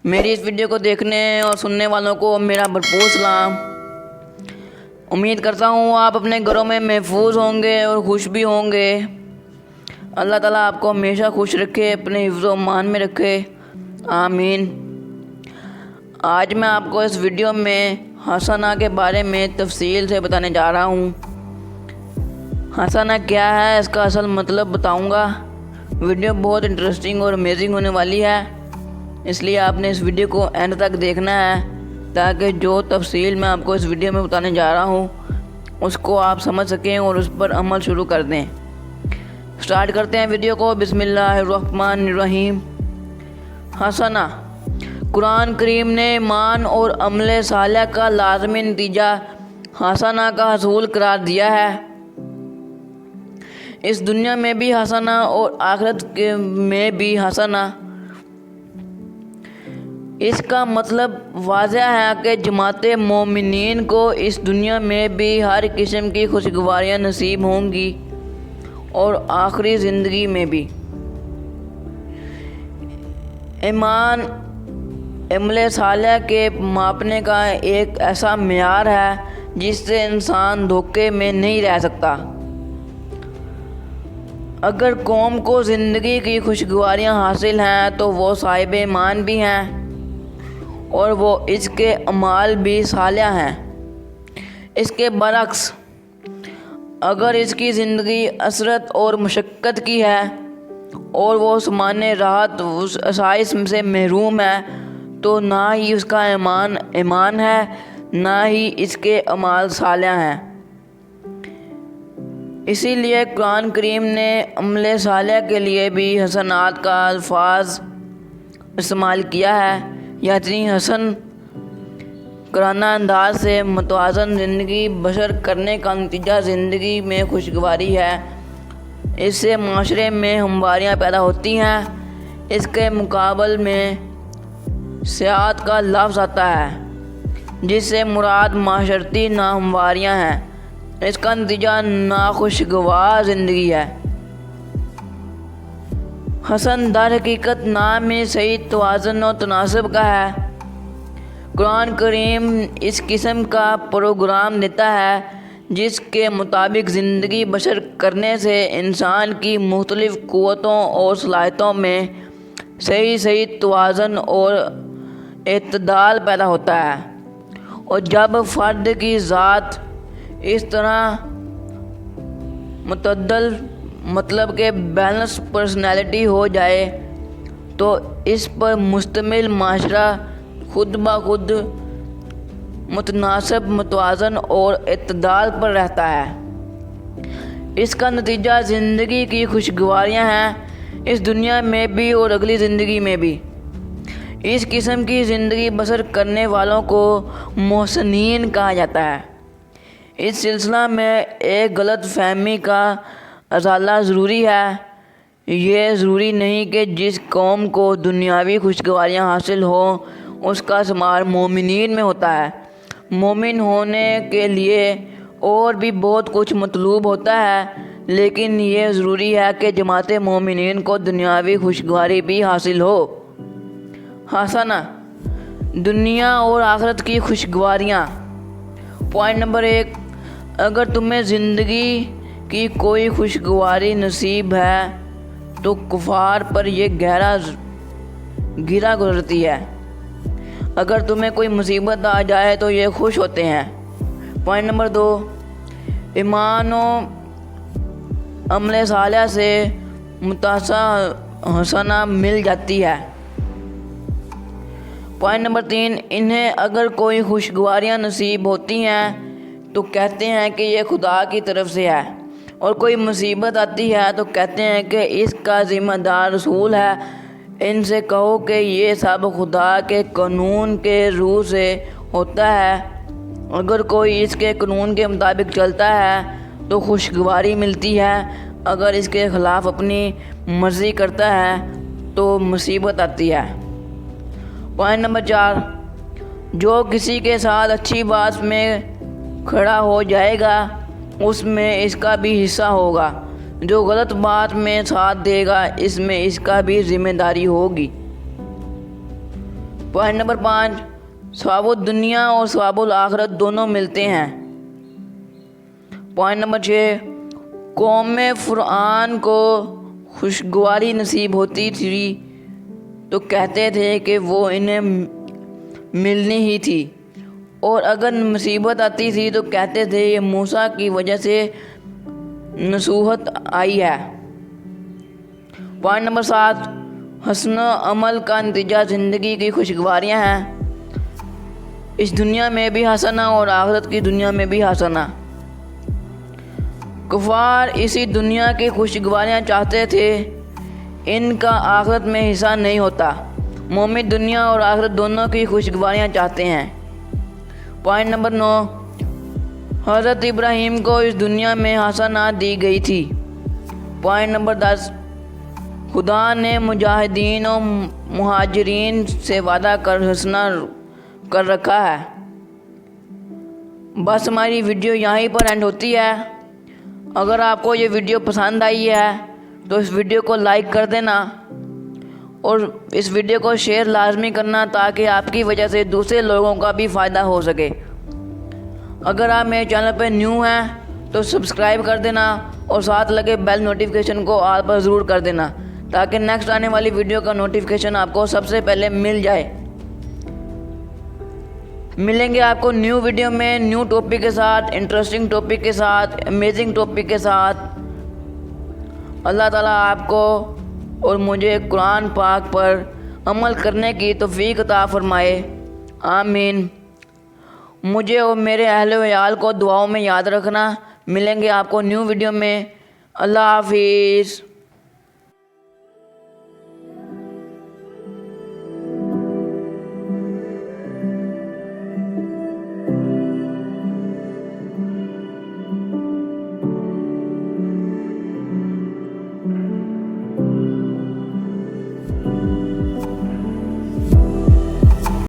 मेरी इस वीडियो को देखने और सुनने वालों को मेरा भरपूर सलाम। उम्मीद करता हूँ आप अपने घरों में महफूज होंगे और खुश भी होंगे। अल्लाह ताला आपको हमेशा खुश रखे, अपने हिफ्ज़-ओ मान में रखे, आमीन। आज मैं आपको इस वीडियो में हसना के बारे में तफसील से बताने जा रहा हूँ। हसना क्या है, इसका असल मतलब बताऊँगा। वीडियो बहुत इंटरेस्टिंग और अमेजिंग होने वाली है, इसलिए आपने इस वीडियो को एंड तक देखना है ताकि जो तफसील मैं आपको इस वीडियो में बताने जा रहा हूँ उसको आप समझ सकें और उस पर अमल शुरू कर दें। स्टार्ट करते हैं वीडियो को। बिस्मिल्लाहिर्रहमानिर्रहीम। हसना कुरान करीम ने ईमान और अमल सालिह का लाज़मी नतीजा हसना का हसूल करार दिया है। इस दुनिया में भी हसना और आखिरत में भी हसना। इसका मतलब वाज़ह है कि जमात मोमिनीन को इस दुनिया में भी हर किस्म की खुशगवारियाँ नसीब होंगी और आखिरी ज़िंदगी में भी। ईमान अमल सालिह के मापने का एक ऐसा मेयार है जिससे इंसान धोखे में नहीं रह सकता। अगर कौम को ज़िंदगी की खुशगवारियाँ हासिल हैं तो वो साहिब ईमान भी हैं और वो इसके अमाल भी सालिह हैं। इसके बरक्स अगर इसकी ज़िंदगी असरत और मुशक्क़त की है और वो सामान्य राहत आसाइश से महरूम है तो ना ही उसका ईमान है, ना ही इसके अमाल सालिह हैं। इसीलिए कुरान करीम ने अमल सालिह के लिए भी हसनात का अल्फाज इस्तेमाल किया है। यानी हसन कराना अंदाज से मुतवाज़न ज़िंदगी बसर करने का नतीजा ज़िंदगी में खुशगवारी है। इससे माशरे में हमवारियाँ पैदा होती हैं। इसके मुकाबल में सियात का लफ्ज़ आता है जिससे मुराद माशरती नाहमवारियाँ हैं। इसका नतीजा नाखुशगवार ज़िंदगी है। हसन दर हकीकत नाम में सही तवाज़ुन और तनासब का है। कुरान करीम इस किस्म का प्रोग्राम देता है जिसके मुताबिक ज़िंदगी बसर करने से इंसान की मुख्तलिफ़ क़ुव्वतों और सलाहियतों में सही तवाज़ुन और एतदाल पैदा होता है। और जब फ़र्द की ज़ात इस तरह मुतअद्दिल मतलब के बैलेंस पर्सनैलिटी हो जाए तो इस पर मुश्तमिल माशरा खुद ब खुद मुतनासिब, मुतवाज़न और एतदाल पर रहता है। इसका नतीजा ज़िंदगी की खुशगवारियाँ हैं, इस दुनिया में भी और अगली ज़िंदगी में भी। इस किस्म की ज़िंदगी बसर करने वालों को मोहसिनीन कहा जाता है। इस सिलसिला में एक गलत फहमी का अज़ाला ज़रूरी है। ये ज़रूरी नहीं कि जिस कौम को दुनियावी खुशगवारियाँ हासिल हो उसका शुमार मोमिनीन में होता है। मोमिन होने के लिए और भी बहुत कुछ मतलूब होता है, लेकिन ये ज़रूरी है कि जमात मोमिनीन को दुनियावी खुशगवारी भी हासिल हो। हसना दुनिया और आखिरत की खुशगवारियाँ। पॉइंट नंबर 1, अगर तुम्हें ज़िंदगी की कोई खुशगवारी नसीब है तो कुफार पर यह गिरा गुजरती है। अगर तुम्हें कोई मुसीबत आ जाए तो ये खुश होते हैं। पॉइंट नंबर 2, ईमान और अमल सालिह से मुतासा हसना मिल जाती है। पॉइंट नंबर 3, इन्हें अगर कोई खुशगवारियाँ नसीब होती हैं तो कहते हैं कि ये खुदा की तरफ से है, और कोई मुसीबत आती है तो कहते हैं कि इसका ज़िम्मेदार रसूल है। इनसे कहो कि ये सब खुदा के कानून के रूह से होता है। अगर कोई इसके कानून के मुताबिक चलता है तो खुशगवारी मिलती है, अगर इसके ख़िलाफ़ अपनी मर्ज़ी करता है तो मुसीबत आती है। पॉइंट नंबर 4, जो किसी के साथ अच्छी बात में खड़ा हो जाएगा उसमें इसका भी हिस्सा होगा, जो गलत बात में साथ देगा इसमें इसका भी जिम्मेदारी होगी। पॉइंट नंबर 5, सवाबुल दुनिया और सवाबुल आखिरत दोनों मिलते हैं। पॉइंट नंबर 6, कौम फ़ुरआन को खुशगवारी नसीब होती थी तो कहते थे कि वो इन्हें मिलनी ही थी, और अगर मुसीबत आती थी तो कहते थे ये मूसा की वजह से नसूहत आई है। पॉइंट नंबर 7, हसन अमल का नतीजा ज़िंदगी की खुशगवारियाँ हैं, इस दुनिया में भी हसना और आखिरत की दुनिया में भी हसना। कुफार इसी दुनिया की खुशगवारियाँ चाहते थे, इनका आखिरत में हिस्सा नहीं होता। मोमिन दुनिया और आखिरत दोनों की खुशगवारियाँ चाहते हैं। पॉइंट नंबर 9, हज़रत इब्राहीम को इस दुनिया में हसना दी गई थी। पॉइंट नंबर 10, खुदा ने मुजाहिदीन और मुहाजिरीन से वादा कर हसना कर रखा है। बस हमारी वीडियो यहीं पर एंड होती है। अगर आपको ये वीडियो पसंद आई है तो इस वीडियो को लाइक कर देना और इस वीडियो को शेयर लाजमी करना, ताकि आपकी वजह से दूसरे लोगों का भी फ़ायदा हो सके। अगर आप मेरे चैनल पर न्यू हैं तो सब्सक्राइब कर देना और साथ लगे बेल नोटिफिकेशन को ऑल पर ज़रूर कर देना, ताकि नेक्स्ट आने वाली वीडियो का नोटिफिकेशन आपको सबसे पहले मिल जाए। मिलेंगे आपको न्यू वीडियो में न्यू टॉपिक के साथ, इंटरेस्टिंग टॉपिक के साथ, अमेजिंग टॉपिक के साथ। अल्लाह ताला आपको और मुझे कुरान पाक पर अमल करने की तौफीक अता फरमाए, आमीन। मुझे और मेरे अहले व याल को दुआओं में याद रखना। मिलेंगे आपको न्यू वीडियो में। अल्लाह हाफिज़।